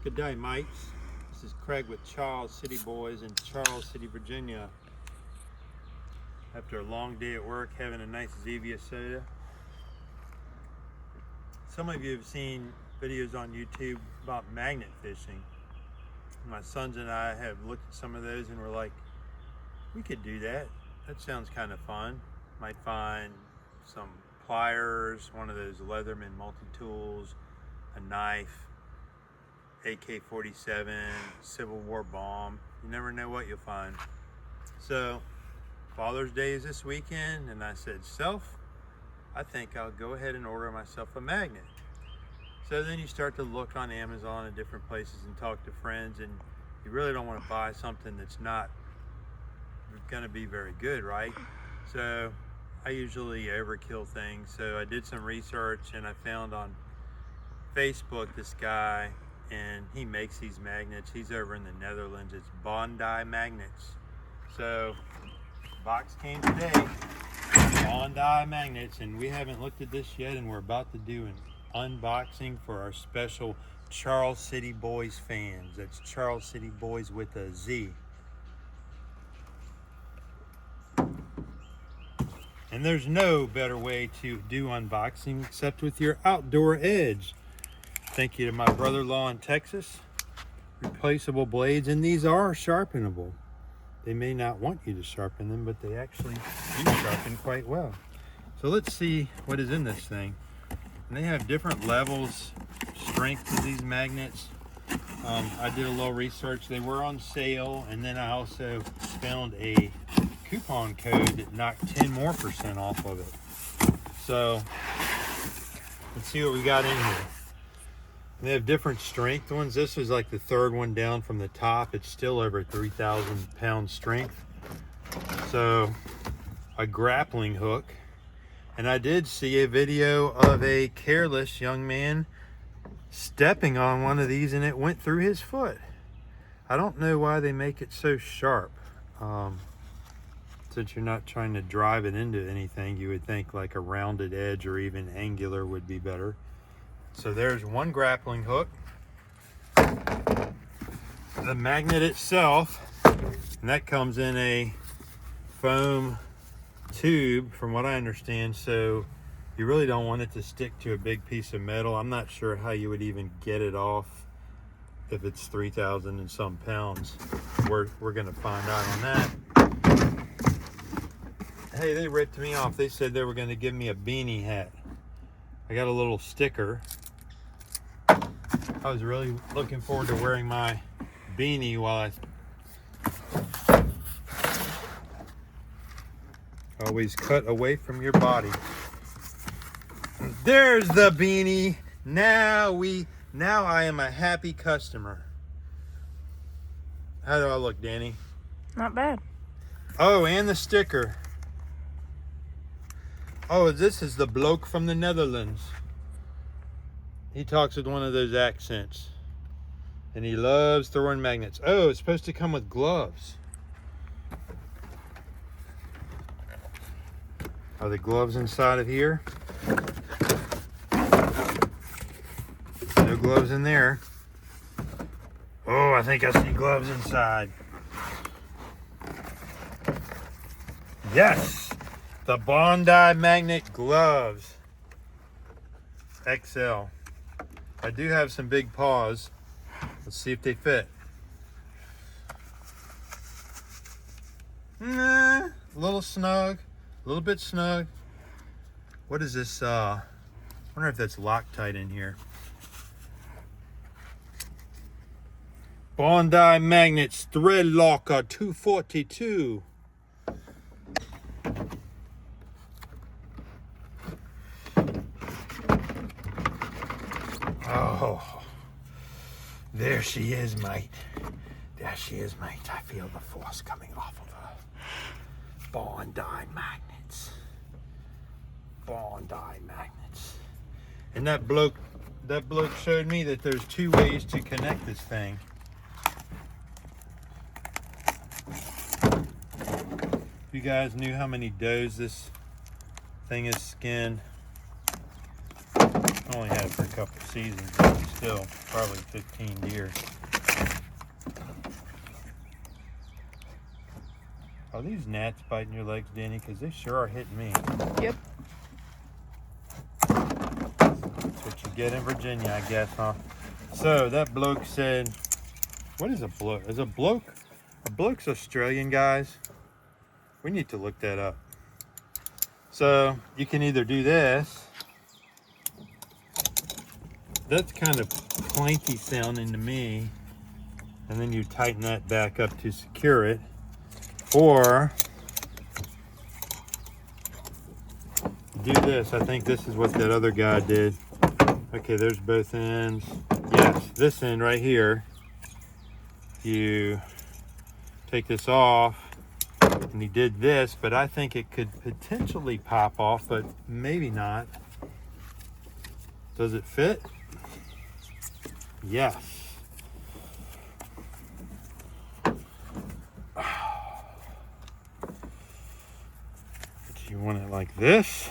Good day, mates. This is Craig with Charles City Boys in Charles City, Virginia. After a long day at work, having a nice Zevia soda. Some of you have seen videos on YouTube about magnet fishing. My sons and I have looked at some of those and we're like, we could do that. That sounds kind of fun. Might find some pliers, one of those Leatherman multi-tools, a knife, AK-47, Civil War bomb. You never know what you'll find. So Father's Day is this weekend, and I said, I think I'll go ahead and order myself a magnet. So then you start to look on Amazon and different places and talk to friends, and you really don't want to buy something that's not going to be very good, right? So I usually overkill things. So I did some research and I found on Facebook this guy, and he makes these magnets. He's over in the Netherlands. It's Bondi magnets. So box came today, Bondi magnets, and we haven't looked at this yet, and we're about to do an unboxing for our special Charles City Boys fans. That's Charles City Boys with a Z. And there's no better way to do unboxing except with your outdoor edge. Thank you to my brother-in-law in Texas. Replaceable blades, and these are sharpenable. They may not want you to sharpen them, but they actually do sharpen quite well. So let's see what is in this thing. And they have different levels, strength of these magnets. I did a little research. They were on sale, and then I also found a coupon code that knocked 10% more off of it. So let's see what we got in here. They have different strength ones. This is like the third one down from the top. It's still over 3,000 pound strength. So a grappling hook. And I did see a video of a careless young man stepping on one of these and it went through his foot. I don't know why they make it so sharp. Since you're not trying to drive it into anything, you would think like a rounded edge or even angular would be better. So there's one grappling hook. The magnet itself, and that comes in a foam tube from what I understand, so you really don't want it to stick to a big piece of metal. I'm not sure how you would even get it off if it's 3,000 and some pounds. We're gonna find out on that. Hey, they ripped me off. They said they were gonna give me a beanie hat. I got a little sticker. I was really looking forward to wearing my beanie while I always cut away from your body. There's the beanie. Now I am a happy customer. How do I look, Danny? Not bad. Oh, and the sticker. Oh, this is the bloke from the Netherlands. He talks with one of those accents. And he loves throwing magnets. Oh, it's supposed to come with gloves. Are the gloves inside of here? No gloves in there. Oh, I think I see gloves inside. Yes! The Bondi magnet gloves. XL. I do have some big paws. Let's see if they fit. Nah, a little snug, a little bit snug. What is this? I wonder if that's Loctite in here. Bondi magnets thread locker 242. Oh, there she is, mate. There she is, mate. I feel the force coming off of her. Bondi magnets. Bondi magnets. And that bloke showed me that there's two ways to connect this thing. If you guys knew how many does this thing is skinned, I only had it for a couple seasons, but still probably 15 deer. Are these gnats biting your legs, Danny? Because they sure are hitting me. Yep. That's what you get in Virginia, I guess, huh? So that bloke said, what is a bloke? Is a bloke? A bloke's Australian, guys. We need to look that up. So you can either do this. That's kind of clanky sounding to me. And then you tighten that back up to secure it. Or do this. I think this is what that other guy did. Okay, there's both ends. Yes, this end right here. You take this off, and he did this, but I think it could potentially pop off, but maybe not. Does it fit? Yes. But you want it like this.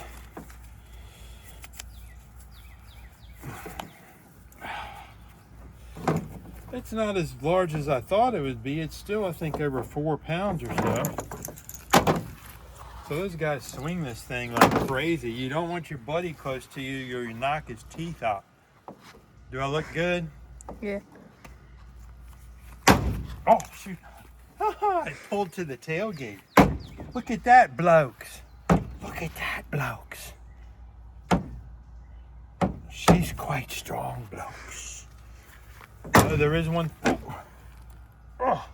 It's not as large as I thought it would be. It's still, I think, over 4 pounds or so. So those guys swing this thing like crazy. You don't want your buddy close to you or you knock his teeth out. Do I look good? Yeah. Oh, shoot. I pulled to the tailgate. Look at that, blokes. Look at that, blokes. She's quite strong, blokes. Oh, there is one. Oh,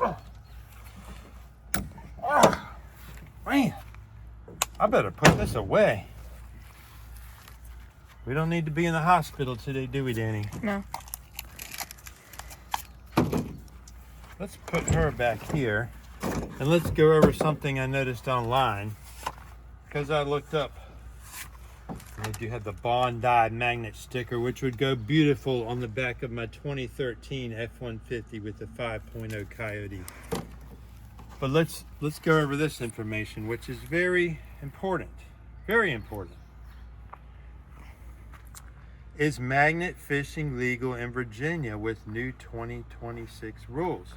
oh, oh. Man, I better put this away. We don't need to be in the hospital today, do we, Danny? No. Let's put her back here, and let's go over something I noticed online, because I looked up. They do have the Bondi magnet sticker, which would go beautiful on the back of my 2013 F-150 with the 5.0 Coyote. But let's go over this information, which is very important. Very important. Is magnet fishing legal in Virginia with new 2026 rules?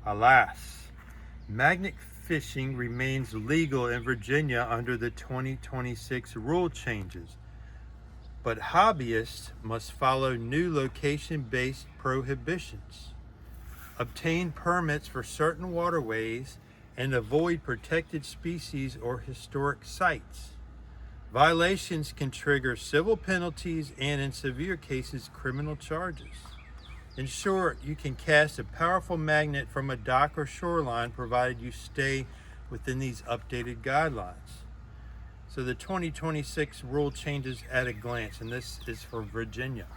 Alas, magnet fishing remains legal in Virginia under the 2026 rule changes, but hobbyists must follow new location-based prohibitions, obtain permits for certain waterways, and avoid protected species or historic sites. Violations can trigger civil penalties and, in severe cases, criminal charges. In short, you can cast a powerful magnet from a dock or shoreline provided you stay within these updated guidelines. So the 2026 rule changes at a glance, and this is for Virginia.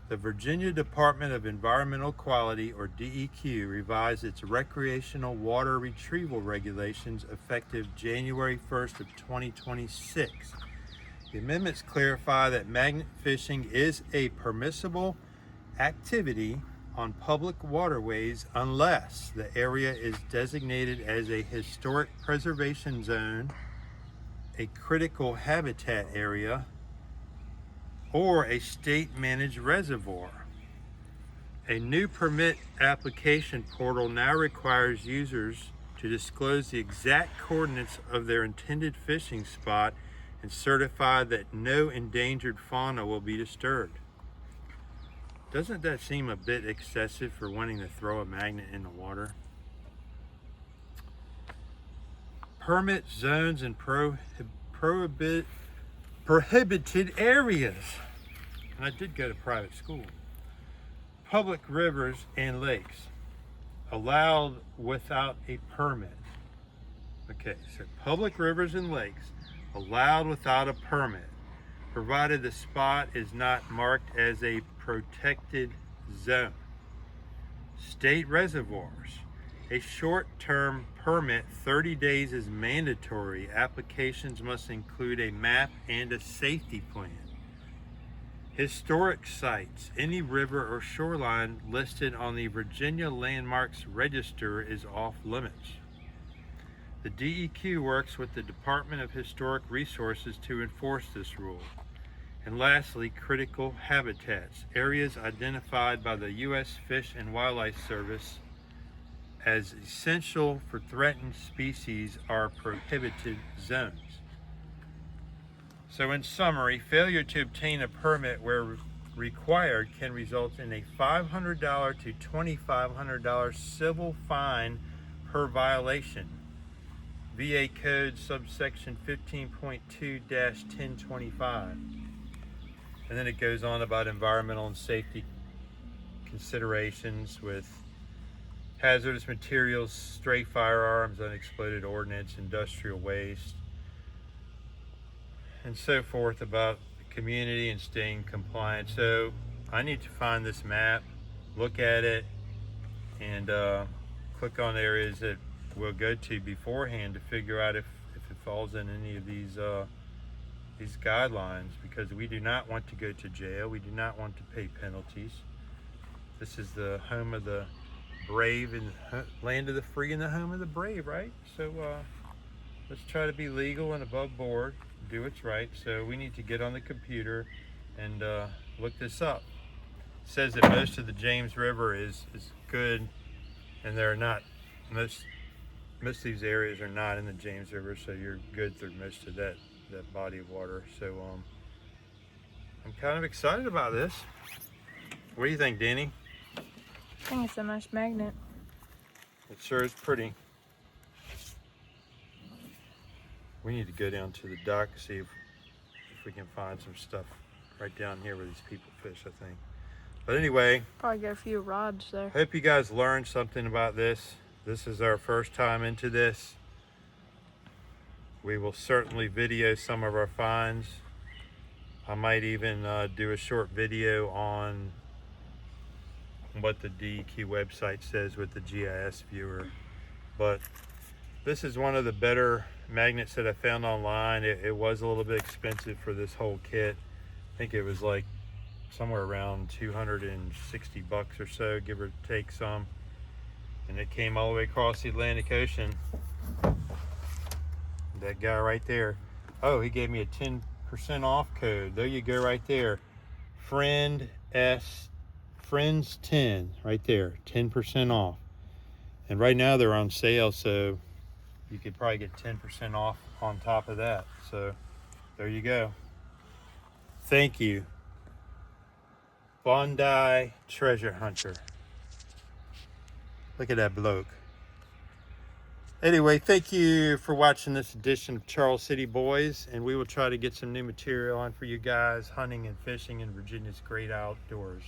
The Virginia Department of Environmental Quality, or DEQ, revised its recreational water retrieval regulations effective January 1st of 2026. The amendments clarify that magnet fishing is a permissible activity on public waterways unless the area is designated as a historic preservation zone, a critical habitat area, or a state-managed reservoir. A new permit application portal now requires users to disclose the exact coordinates of their intended fishing spot and certify that no endangered fauna will be disturbed. Doesn't that seem a bit excessive for wanting to throw a magnet in the water? Permit zones and prohibited areas. And I did go to private school. Public rivers and lakes allowed without a permit. Okay, so public rivers and lakes allowed without a permit, provided the spot is not marked as a protected zone. State reservoirs. A short-term permit, 30 days is mandatory. Applications must include a map and a safety plan. Historic sites. Any river or shoreline listed on the Virginia Landmarks Register is off limits. The DEQ works with the Department of Historic Resources to enforce this rule. And lastly, critical habitats, areas identified by the U.S. Fish and Wildlife Service as essential for threatened species are prohibited zones. So in summary, failure to obtain a permit where required can result in a $500 to $2,500 civil fine per violation. VA Code subsection 15.2-1025. And then it goes on about environmental and safety considerations with hazardous materials, stray firearms, unexploded ordnance, industrial waste, and so forth, about the community and staying compliant. So I need to find this map, look at it, and click on areas that we'll go to beforehand to figure out if it falls in any of these guidelines, because we do not want to go to jail. We do not want to pay penalties. This is the home of the brave and land of the free and the home of the brave, right? So let's try to be legal and above board, do what's right. So we need to get on the computer and look this up. It says that most of the James River is good, and they're not, most of these areas are not in the James River, so you're good through most of that body of water. So I'm kind of excited about this. What do you think, Danny? I think it's a nice magnet. It sure is pretty. We need to go down to the dock, see if we can find some stuff right down here where these people fish, I think. But anyway, Probably got a few rods there. hope you guys learned something about this. This is our first time into this. We will certainly video some of our finds. I might even do a short video on what the DEQ website says with the GIS viewer. But this is one of the better magnets that I found online. It was a little bit expensive for this whole kit. I think it was like somewhere around 260 bucks or so, give or take some. And it came all the way across the Atlantic Ocean. That guy right there. Oh, he gave me a 10% off code. There you go, right there. Friends 10 right there, 10% off. And right now they're on sale, so you could probably get 10% off on top of that. So there you go. Thank you, Bondi Treasure Hunter. Look at that bloke. Anyway, thank you for watching this edition of Charles City Boys, and we will try to get some new material on for you guys hunting and fishing in Virginia's great outdoors.